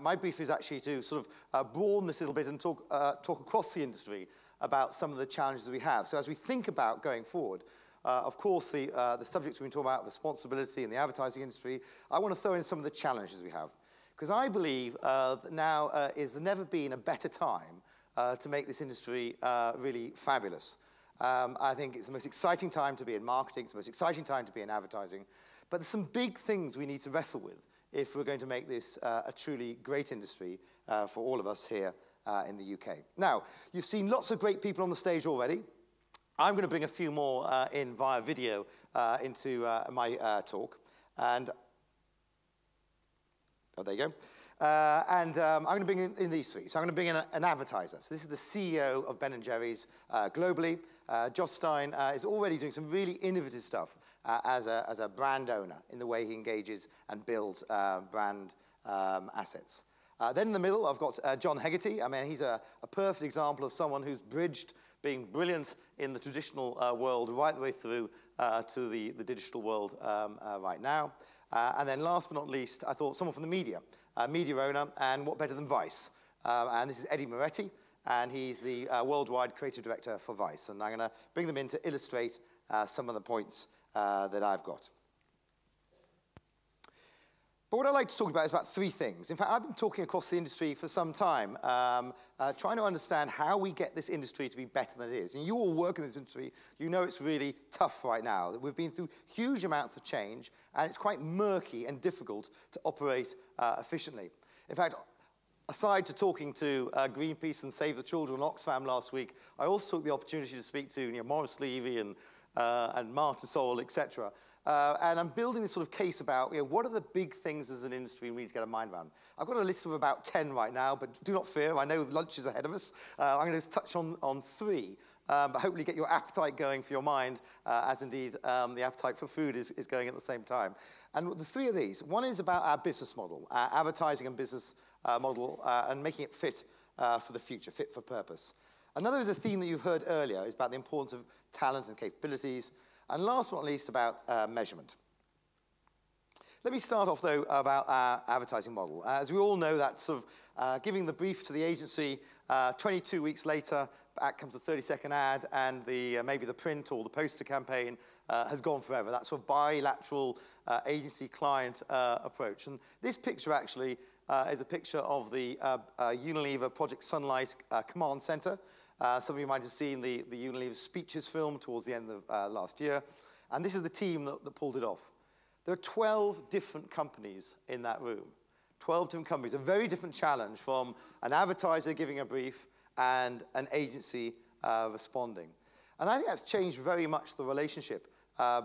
My brief is actually to sort of broaden this a little bit and talk across the industry about some of the challenges we have. So as we think about going forward, of course, the subjects we've been talking about, responsibility in the advertising industry, I want to throw in some of the challenges we have. Because I believe that now is never been a better time to make this industry really fabulous. I think it's the most exciting time to be in marketing, it's the most exciting time to be in advertising, but there's some big things we need to wrestle with if we're going to make this a truly great industry for all of us here in the UK. Now, you've seen lots of great people on the stage already. I'm going to bring a few more in via video into my talk. And oh, there you go. I'm going to bring in these three. So I'm going to bring in an advertiser. So this is the CEO of Ben & Jerry's globally. Josh Stein is already doing some really innovative stuff as a brand owner in the way he engages and builds brand assets. Then in the middle, I've got John Hegarty. I mean, he's a perfect example of someone who's bridged being brilliant in the traditional world right the way through to the digital world right now. And then last but not least, I thought someone from the media owner, and what better than Vice? And this is Eddie Moretti, and he's the worldwide creative director for Vice. And I'm going to bring them in to illustrate some of the points that I've got. But what I'd like to talk about is about three things. In fact, I've been talking across the industry for some time, trying to understand how we get this industry to be better than it is. And you all work in this industry, you know it's really tough right now. We've been through huge amounts of change, and it's quite murky and difficult to operate efficiently. In fact, aside to talking to Greenpeace and Save the Children Oxfam last week, I also took the opportunity to speak to Morris Levy and Martin Sol, etc. And I'm building this sort of case about what are the big things as an industry we need to get our mind around. I've got a list of about 10 right now, but do not fear, I know lunch is ahead of us. I'm going to touch on three, but hopefully get your appetite going for your mind, as indeed the appetite for food is going at the same time. And the three of these, one is about our business model, our advertising and business model, and making it fit for the future, fit for purpose. Another is a theme that you've heard earlier, is about the importance of talent and capabilities. And last but not least, about measurement. Let me start off, though, about our advertising model. As we all know, that's sort of giving the brief to the agency, 22 weeks later, back comes a 30-second ad, and maybe the print or the poster campaign has gone forever. That sort of bilateral agency-client approach. And this picture, actually, is a picture of the Unilever Project Sunlight Command Center. Some of you might have seen the Unilever speeches film towards the end of last year. And this is the team that pulled it off. There are 12 different companies in that room. 12 different companies, a very different challenge from an advertiser giving a brief and an agency responding. And I think that's changed very much the relationship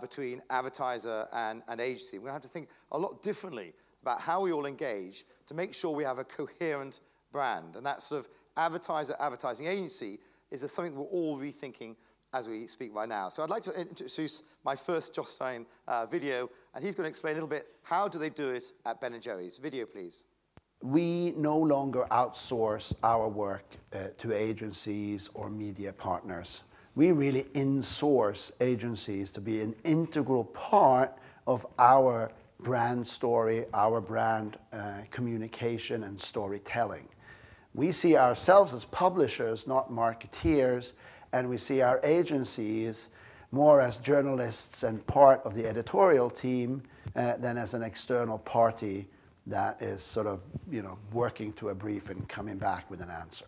between advertiser and agency. We're going to have to think a lot differently about how we all engage to make sure we have a coherent brand. And that sort of advertising agency is something that we're all rethinking as we speak right now. So I'd like to introduce my first Josh Stein video, and he's going to explain a little bit how do they do it at Ben & Jerry's. Video, please. We no longer outsource our work to agencies or media partners. We really insource agencies to be an integral part of our brand story, our brand communication and storytelling. We see ourselves as publishers, not marketeers, and we see our agencies more as journalists and part of the editorial team than as an external party that is sort of, working to a brief and coming back with an answer.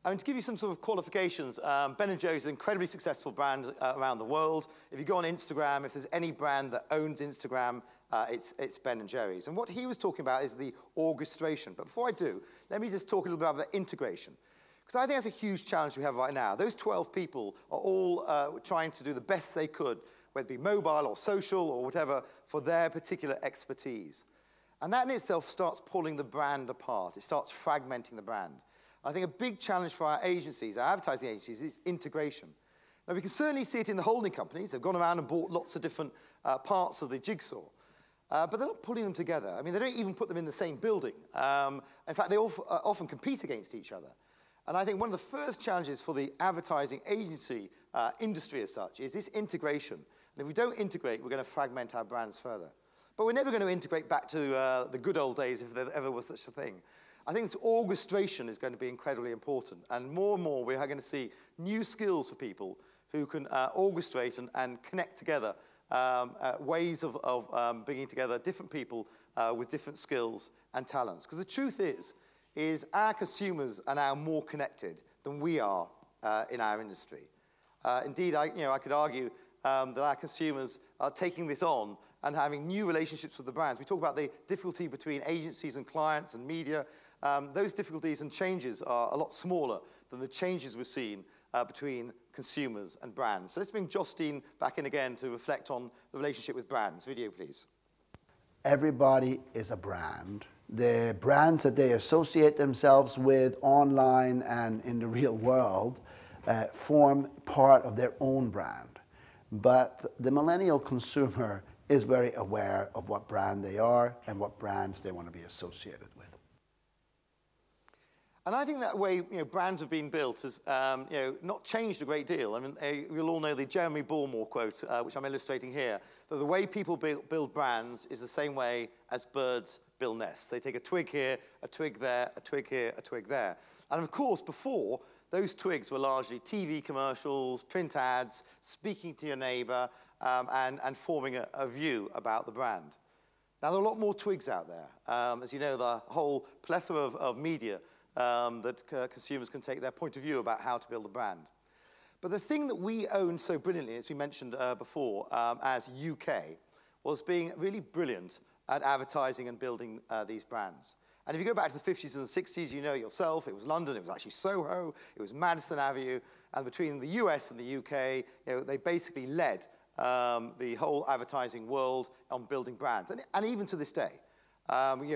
I mean, to give you some sort of qualifications, Ben & Jerry's is an incredibly successful brand around the world. If you go on Instagram, if there's any brand that owns Instagram, it's Ben & Jerry's. And what he was talking about is the orchestration. But before I do, let me just talk a little bit about integration. Because I think that's a huge challenge we have right now. Those 12 people are all trying to do the best they could, whether it be mobile or social or whatever, for their particular expertise. And that in itself starts pulling the brand apart. It starts fragmenting the brand. I think a big challenge for our agencies, our advertising agencies, is integration. Now, we can certainly see it in the holding companies. They've gone around and bought lots of different parts of the jigsaw. But they're not putting them together. I mean, they don't even put them in the same building. In fact, they often compete against each other. And I think one of the first challenges for the advertising agency industry as such is this integration. And if we don't integrate, we're going to fragment our brands further. But we're never going to integrate back to the good old days if there ever was such a thing. I think this orchestration is going to be incredibly important. And more we're going to see new skills for people who can orchestrate and connect together ways of bringing together different people with different skills and talents. Because the truth is our consumers are now more connected than we are in our industry. Indeed, I could argue that our consumers are taking this on and having new relationships with the brands. We talk about the difficulty between agencies and clients and media. Those difficulties and changes are a lot smaller than the changes we've seen between consumers and brands. So let's bring Justine back in again to reflect on the relationship with brands. Video, please. Everybody is a brand. The brands that they associate themselves with online and in the real world form part of their own brand. But the millennial consumer is very aware of what brand they are and what brands they want to be associated with. And I think that way brands have been built has not changed a great deal. I mean, you'll all know the Jeremy Bullmore quote, which I'm illustrating here, that the way people build brands is the same way as birds build nests. They take a twig here, a twig there, a twig here, a twig there. And of course, before, those twigs were largely TV commercials, print ads, speaking to your neighbor, and forming a view about the brand. Now, there are a lot more twigs out there. As you know, the whole plethora of media that consumers can take their point of view about how to build a brand. But the thing that we own so brilliantly, as we mentioned before, as UK, was being really brilliant at advertising and building these brands. And if you go back to the 50s and the 60s, you know yourself, it was London, it was actually Soho, it was Madison Avenue, and between the US and the UK, they basically led the whole advertising world on building brands. And even to this day,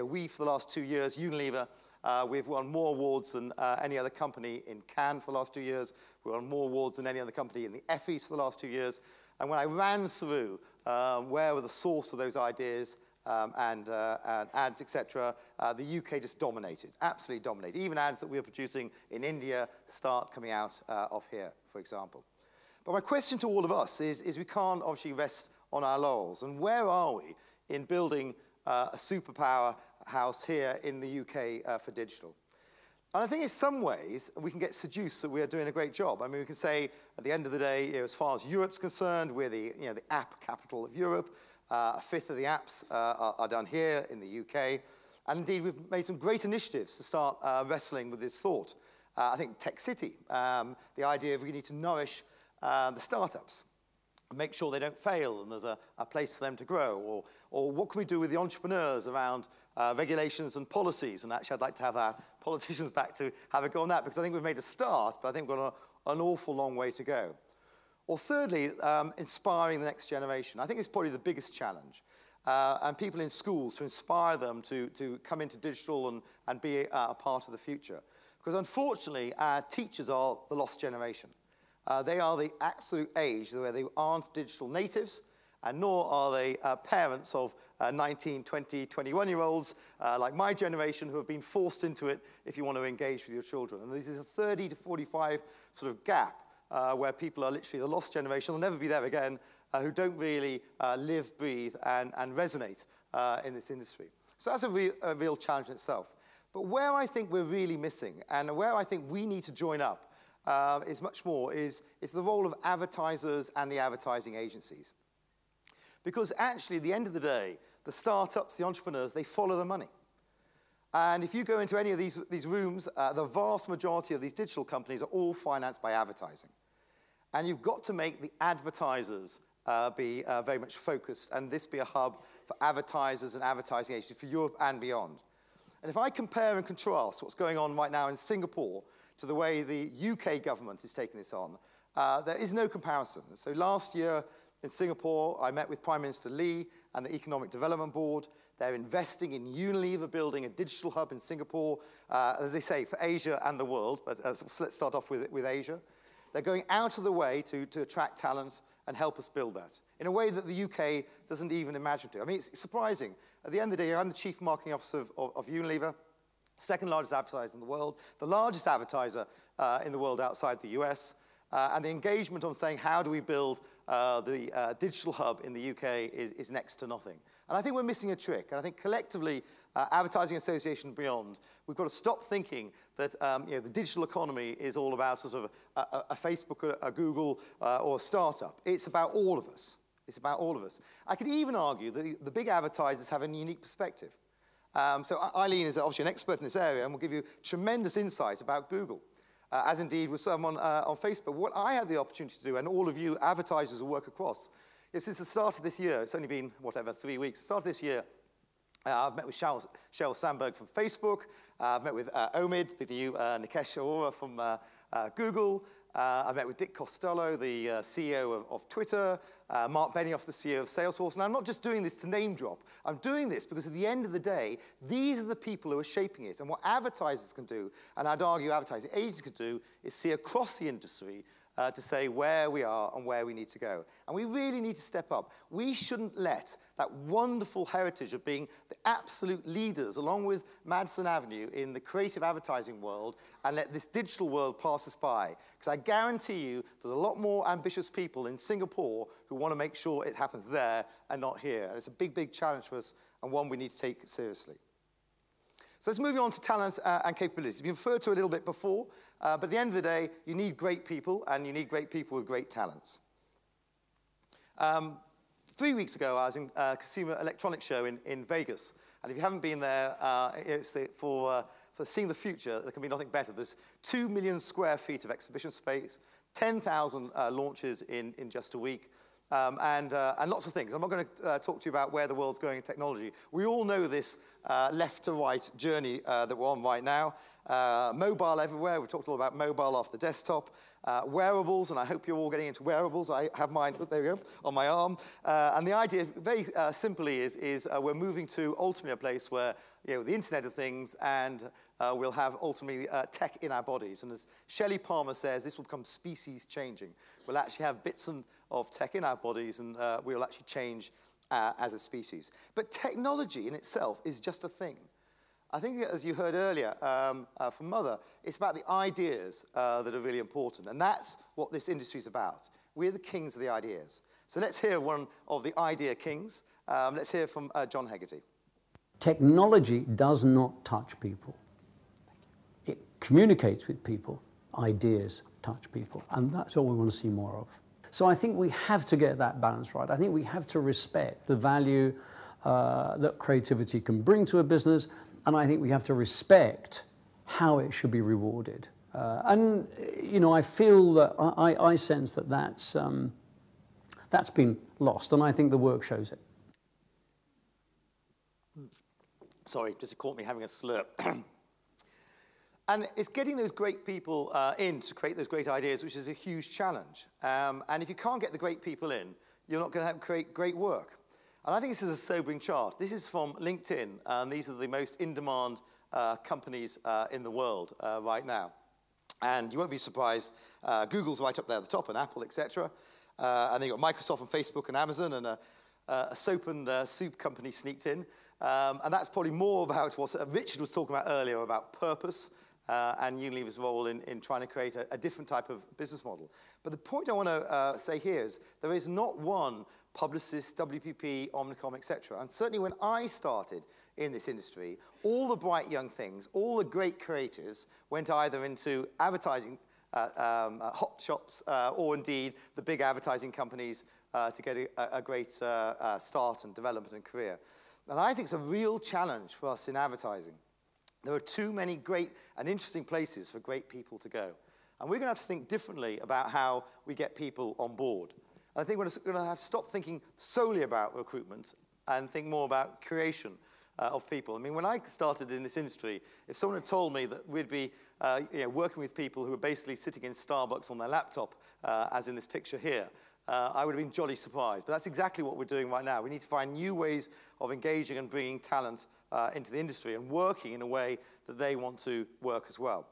we, for the last 2 years, Unilever, we've won more awards than any other company in Cannes for the last 2 years. We've won more awards than any other company in the Effies for the last 2 years. And when I ran through where were the source of those ideas and ads, etc., the UK just dominated, absolutely dominated. Even ads that we were producing in India start coming out of here, for example. But my question to all of us is we can't obviously rest on our laurels. And where are we in building a superpower house here in the UK for digital? And I think in some ways we can get seduced that we are doing a great job. I mean, we can say at the end of the day, as far as Europe's concerned, we're the app capital of Europe. A fifth of the apps are done here in the UK. And indeed, we've made some great initiatives to start wrestling with this thought. I think Tech City, the idea of we need to nourish the startups, make sure they don't fail and there's a place for them to grow, or what can we do with the entrepreneurs around regulations and policies? And actually, I'd like to have our politicians back to have a go on that, because I think we've made a start, but I think we've got an awful long way to go. Or thirdly, inspiring the next generation. I think it's probably the biggest challenge. And people in schools, to inspire them to come into digital and be a part of the future. Because unfortunately, our teachers are the lost generation. They are the absolute age where they aren't digital natives, and nor are they parents of 19, 20, 21-year-olds like my generation who have been forced into it if you want to engage with your children. And this is a 30 to 45 sort of gap where people are literally the lost generation, they'll never be there again, who don't really live, breathe, and resonate in this industry. So that's a real challenge in itself. But where I think we're really missing, and where I think we need to join up, is much more, is the role of advertisers and the advertising agencies. Because actually, at the end of the day, the startups, the entrepreneurs, they follow the money. And if you go into any of these rooms, the vast majority of these digital companies are all financed by advertising. And you've got to make the advertisers be very much focused, and this be a hub for advertisers and advertising agencies for Europe and beyond. And if I compare and contrast what's going on right now in Singapore to the way the UK government is taking this on, there is no comparison. So last year in Singapore, I met with Prime Minister Lee and the Economic Development Board. They're investing in Unilever, building a digital hub in Singapore, as they say, for Asia and the world. But so let's start off with Asia. They're going out of the way to attract talent and help us build that in a way that the UK doesn't even imagine to. I mean, it's surprising. At the end of the day, I'm the Chief Marketing Officer of Unilever, second largest advertiser in the world, the largest advertiser in the world outside the US, and the engagement on saying how do we build the digital hub in the UK is next to nothing. And I think we're missing a trick. And I think collectively, Advertising Association and beyond, we've got to stop thinking that the digital economy is all about sort of a Facebook, a Google, or a startup. It's about all of us. It's about all of us. I could even argue that the big advertisers have a unique perspective. So Eileen is obviously an expert in this area and will give you tremendous insight about Google. As indeed with someone on Facebook. What I had the opportunity to do, and all of you advertisers who work across, is since the start of this year, it's only been, whatever, 3 weeks, the start of this year, I've met with Sheryl Sandberg from Facebook, I've met with Omid, the new Nikesh Arora from Google, I've met with Dick Costello, the CEO of Twitter, Mark Benioff, the CEO of Salesforce. And I'm not just doing this to name drop. I'm doing this because at the end of the day, these are the people who are shaping it. And what advertisers can do, and I'd argue advertising agencies can do, is see across the industry to say where we are and where we need to go. And we really need to step up. We shouldn't let that wonderful heritage of being the absolute leaders, along with Madison Avenue, in the creative advertising world, and let this digital world pass us by. Because I guarantee you there's a lot more ambitious people in Singapore who want to make sure it happens there and not here. And it's a big, big challenge for us, and one we need to take seriously. So let's move on to talents and capabilities. It's been referred to a little bit before, but at the end of the day, you need great people, and you need great people with great talents. 3 weeks ago, I was in a Consumer Electronics Show in Vegas, and if you haven't been there, for seeing the future, there can be nothing better. There's 2 million square feet of exhibition space, 10,000 launches in just a week. And lots of things. I'm not going to talk to you about where the world's going in technology. We all know this left to right journey that we're on right now. Mobile everywhere. We talked all about mobile off the desktop. Wearables, and I hope you're all getting into wearables. I have mine, there we go, on my arm. And the idea, very simply, is we're moving to ultimately a place where the Internet of Things, and we'll have ultimately tech in our bodies. And as Shelley Palmer says, this will become species changing. We'll actually have bits of tech in our bodies, and we'll actually change as a species. But technology in itself is just a thing. I think, as you heard earlier from Mother, it's about the ideas that are really important, and that's what this industry is about. We're the kings of the ideas. So let's hear one of the idea kings. Let's hear from John Hegarty. Technology does not touch people. It communicates with people. Ideas touch people, and that's what we want to see more of. So I think we have to get that balance right. I think we have to respect the value that creativity can bring to a business, and I think we have to respect how it should be rewarded. And I feel that I sense that that's been lost, and I think the work shows it. Sorry, just caught me having a slurp. And it's getting those great people in to create those great ideas, which is a huge challenge. And if you can't get the great people in, you're not going to create great work. And I think this is a sobering chart. This is from LinkedIn, and these are the most in-demand companies in the world right now. And you won't be surprised, Google's right up there at the top, and Apple, etc. And then you've got Microsoft and Facebook and Amazon, and a soap and soup company sneaked in. And that's probably more about what Richard was talking about earlier, about purpose, and Unilever's role in trying to create a different type of business model. But the point I want to say here is there is not one Publicis, WPP, Omnicom, etc. And certainly when I started in this industry, all the bright young things, all the great creatives went either into advertising hot shops or indeed the big advertising companies to get a great start and development and career. And I think it's a real challenge for us in advertising. There are too many great and interesting places for great people to go. And we're going to have to think differently about how we get people on board. And I think we're going to have to stop thinking solely about recruitment and think more about creation of people. I mean, when I started in this industry, if someone had told me that we'd be working with people who were basically sitting in Starbucks on their laptop, as in this picture here, I would have been jolly surprised. But that's exactly what we're doing right now. We need to find new ways of engaging and bringing talent into the industry and working in a way that they want to work as well.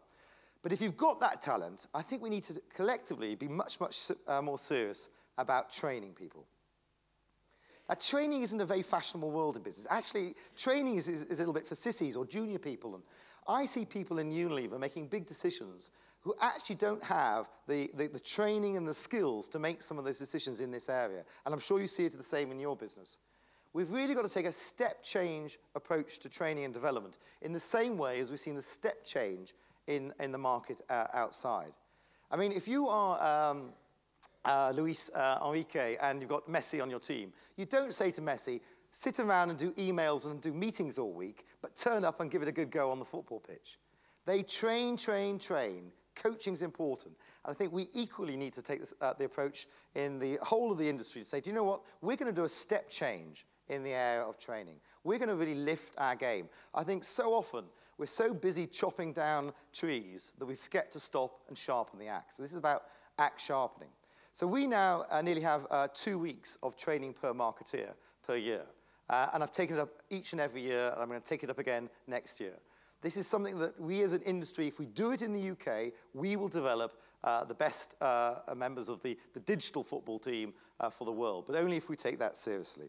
But if you've got that talent, I think we need to collectively be much, much more serious about training people. Now, training isn't a very fashionable world in business. Actually, training is a little bit for sissies or junior people. And I see people in Unilever making big decisions who actually don't have the training and the skills to make some of those decisions in this area. And I'm sure you see it the same in your business. We've really got to take a step change approach to training and development in the same way as we've seen the step change in the market outside. I mean, if you are Luis Enrique and you've got Messi on your team, you don't say to Messi, sit around and do emails and do meetings all week, but turn up and give it a good go on the football pitch. They train, train, train. Coaching's important. And I think we equally need to take this, the approach in the whole of the industry to say, do you know what? We're going to do a step change in the area of training. We're going to really lift our game. I think so often we're so busy chopping down trees that we forget to stop and sharpen the axe. So this is about axe sharpening. So we now nearly have 2 weeks of training per marketeer per year. And I've taken it up each and every year, and I'm going to take it up again next year. This is something that we as an industry, if we do it in the UK, we will develop the best members of the digital football team for the world, but only if we take that seriously.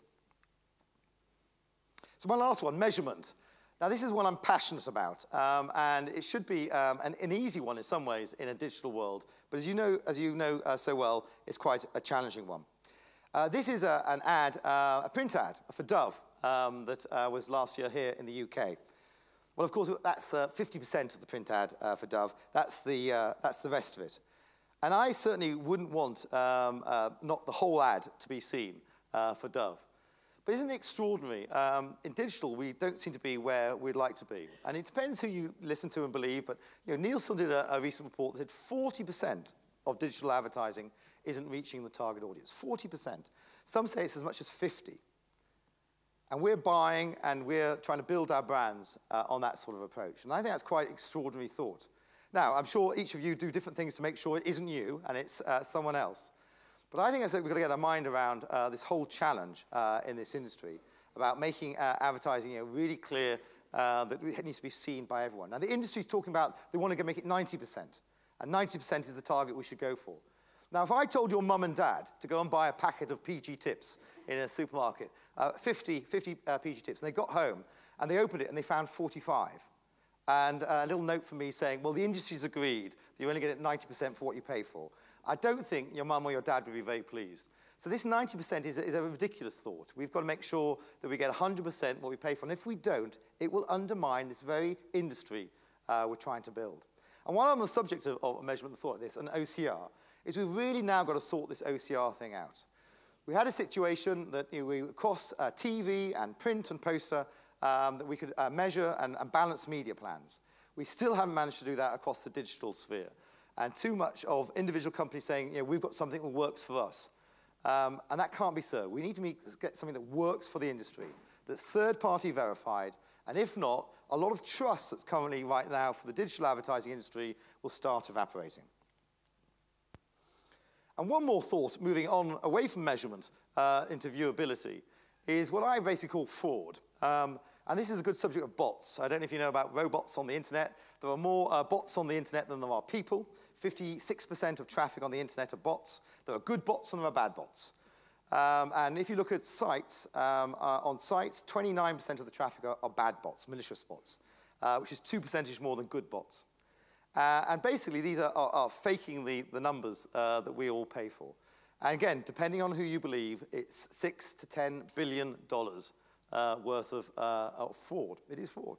So my last one, measurement. Now this is one I'm passionate about, and it should be an easy one in some ways in a digital world, but as you know so well, it's quite a challenging one. This is an ad, a print ad for Dove that was last year here in the UK. Well, of course, that's 50% of the print ad for Dove. That's the rest of it. And I certainly wouldn't want not the whole ad to be seen for Dove. But isn't it extraordinary? In digital, we don't seem to be where we'd like to be. And it depends who you listen to and believe, but Nielsen did a recent report that said 40% of digital advertising isn't reaching the target audience. 40%. Some say it's as much as 50%. And we're buying and we're trying to build our brands on that sort of approach. And I think that's quite extraordinary thought. Now, I'm sure each of you do different things to make sure it isn't you and it's someone else. But I think we've got to get our mind around this whole challenge in this industry about making advertising really clear that it needs to be seen by everyone. Now, the industry's talking about they want to make it 90%. And 90% is the target we should go for. Now, if I told your mum and dad to go and buy a packet of PG tips in a supermarket, 50 PG tips, and they got home and they opened it and they found 45, and a little note from me saying, well, the industry's agreed that you only get it 90% for what you pay for, I don't think your mum or your dad would be very pleased. So this 90% is a ridiculous thought. We've got to make sure that we get 100% what we pay for, and if we don't, it will undermine this very industry we're trying to build. And while I'm on the subject of measurement and thought of this, and OCR, is we've really now got to sort this OCR thing out. We had a situation that we across TV and print and poster that we could measure and balance media plans. We still haven't managed to do that across the digital sphere. And too much of individual companies saying, we've got something that works for us. And that can't be so. We need to get something that works for the industry, that's third-party verified, and if not, a lot of trust that's currently right now for the digital advertising industry will start evaporating. And one more thought, moving on away from measurement into viewability, is what I basically call fraud. And this is a good subject of bots. I don't know if you know about robots on the internet. There are more bots on the internet than there are people. 56% of traffic on the internet are bots. There are good bots and there are bad bots. And if you look at sites, on sites, 29% of the traffic are bad bots, malicious bots, which is 2% more than good bots. And basically, these are faking the numbers that we all pay for. And again, depending on who you believe, it's $6 to $10 billion worth of fraud. It is fraud.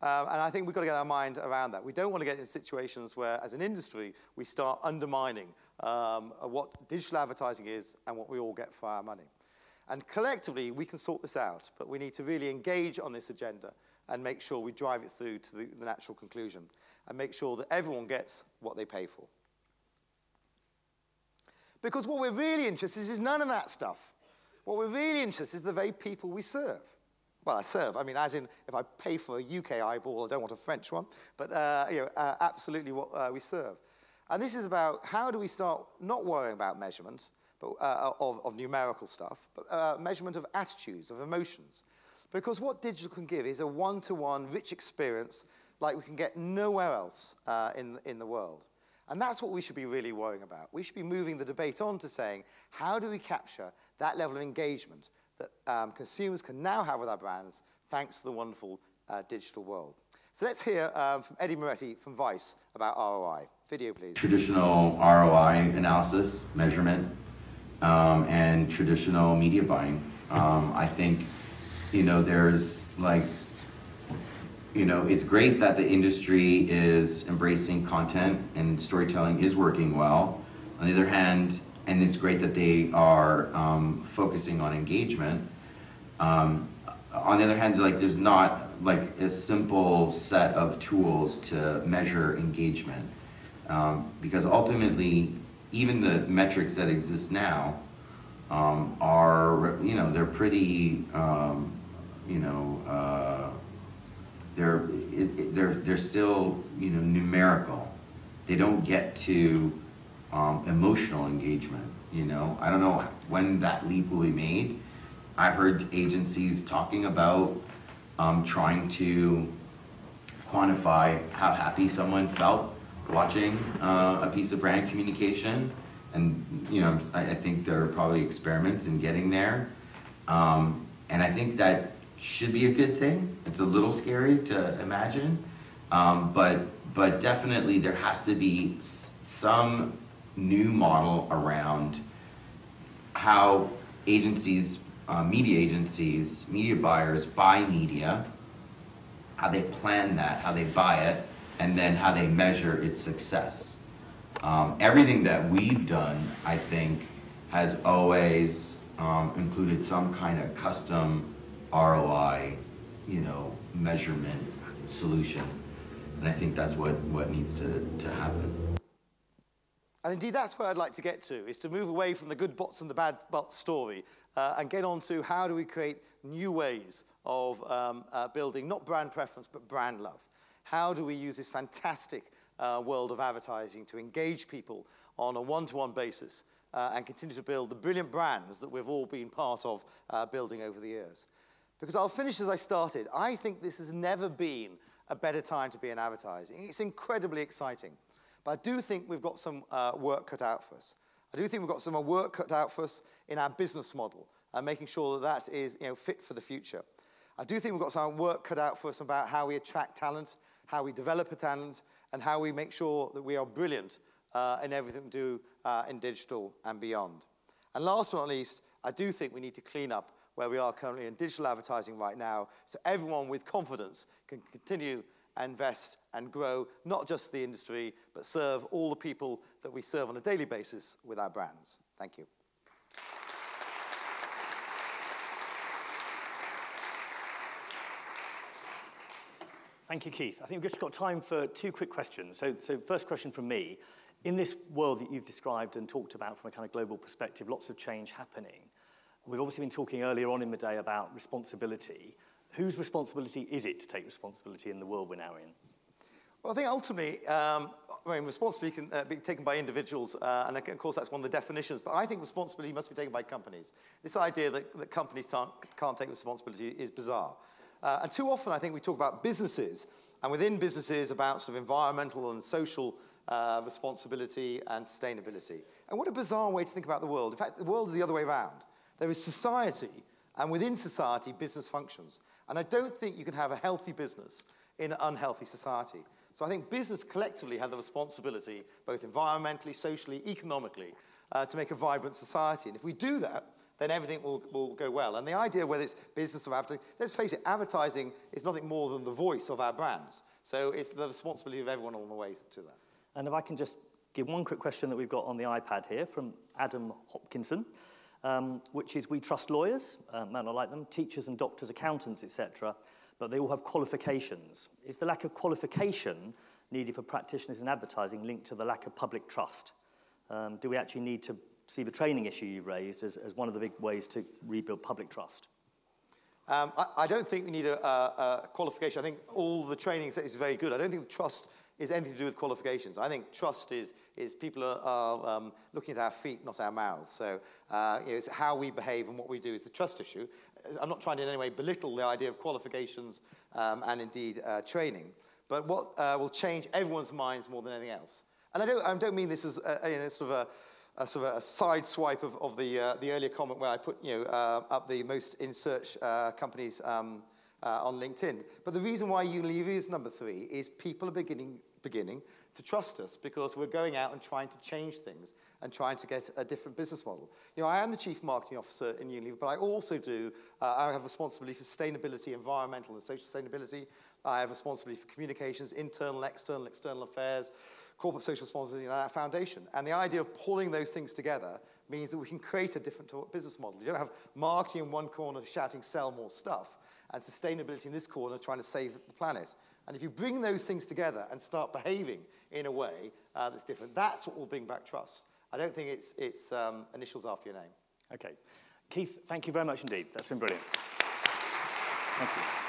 And I think we've got to get our mind around that. We don't want to get in situations where, as an industry, we start undermining what digital advertising is and what we all get for our money. And collectively, we can sort this out, but we need to really engage on this agenda and make sure we drive it through to the natural conclusion and make sure that everyone gets what they pay for. Because what we're really interested in is none of that stuff. What we're really interested in is the very people we serve. Well, I serve, I mean, as in, if I pay for a UK eyeball, I don't want a French one, but absolutely what we serve. And this is about how do we start not worrying about measurement but, of numerical stuff, but measurement of attitudes, of emotions. Because what digital can give is a one-to-one rich experience like we can get nowhere else in the world. And that's what we should be really worrying about. We should be moving the debate on to saying, how do we capture that level of engagement that consumers can now have with our brands thanks to the wonderful digital world? So let's hear from Eddie Moretti from Vice about ROI. Video, please. Traditional ROI analysis, measurement, and traditional media buying. I think, there's like, it's great that the industry is embracing content and storytelling is working well. On the other hand, and it's great that they are focusing on engagement. On the other hand, like there's not like a simple set of tools to measure engagement. Because ultimately, even the metrics that exist now are, they're pretty, they're still, numerical. They don't get to emotional engagement. I don't know when that leap will be made. I've heard agencies talking about trying to quantify how happy someone felt watching a piece of brand communication, and I think there are probably experiments in getting there, and I think that should be a good thing. It's a little scary to imagine, but definitely there has to be some new model around how agencies, media buyers buy media, how they plan that, how they buy it, and then how they measure its success. Everything that we've done, I think, has always included some kind of custom ROI, measurement solution. And I think that's what needs to happen. And indeed, that's where I'd like to get to, is to move away from the good bots and the bad bots story and get on to how do we create new ways of building not brand preference, but brand love. How do we use this fantastic world of advertising to engage people on a one-to-one basis and continue to build the brilliant brands that we've all been part of building over the years? Because I'll finish as I started. I think this has never been a better time to be in advertising. It's incredibly exciting. But I do think we've got some work cut out for us. I do think we've got some work cut out for us in our business model and making sure that that is fit for the future. I do think we've got some work cut out for us about how we attract talent, how we develop a talent, and how we make sure that we are brilliant in everything we do in digital and beyond. And last but not least, I do think we need to clean up where we are currently in digital advertising right now, so everyone with confidence can continue and invest and grow, not just the industry, but serve all the people that we serve on a daily basis with our brands. Thank you. Thank you, Keith. I think we've just got time for two quick questions. So first question from me. In this world that you've described and talked about from a kind of global perspective, lots of change happening. We've obviously been talking earlier on in the day about responsibility. Whose responsibility is it to take responsibility in the world we're now in? Well, I think ultimately, responsibility can be taken by individuals, and of course that's one of the definitions, but I think responsibility must be taken by companies. This idea that companies can't take responsibility is bizarre. And too often I think we talk about businesses, and within businesses about sort of environmental and social responsibility and sustainability. And what a bizarre way to think about the world. In fact, the world is the other way around. There is society, and within society, business functions. And I don't think you can have a healthy business in an unhealthy society. So I think business collectively have the responsibility, both environmentally, socially, economically, to make a vibrant society. And if we do that, then everything will go well. And the idea, whether it's business or advertising, let's face it, advertising is nothing more than the voice of our brands. So it's the responsibility of everyone on the way to that. And if I can just give one quick question that we've got on the iPad here from Adam Hopkinson, which is, we trust lawyers, man, I like them, teachers and doctors, accountants, etc., but they all have qualifications. Is the lack of qualification needed for practitioners in advertising linked to the lack of public trust? Do we actually need to see the training issue you've raised as one of the big ways to rebuild public trust? I don't think we need a qualification. I think all the training is very good. I don't think the trust is anything to do with qualifications. I think trust is people are looking at our feet, not our mouths. So it's how we behave and what we do is the trust issue. I'm not trying to in any way belittle the idea of qualifications and indeed training. But what will change everyone's minds more than anything else? And I don't mean this as sort of a side swipe of the earlier comment where I put up the most in search companies on LinkedIn. But the reason why Unilever is number 3 is people are beginning beginning to trust us because we're going out and trying to change things and trying to get a different business model. You know, I am the Chief Marketing Officer in Unilever, but I also I have responsibility for sustainability, environmental and social sustainability. I have responsibility for communications, internal, external affairs, corporate social responsibility, and our foundation. And the idea of pulling those things together means that we can create a different business model. You don't have marketing in one corner shouting, sell more stuff, and sustainability in this corner trying to save the planet. And if you bring those things together and start behaving in a way that's different, that's what will bring back trust. I don't think it's initials after your name. Okay. Keith, thank you very much indeed. That's been brilliant. Thank you.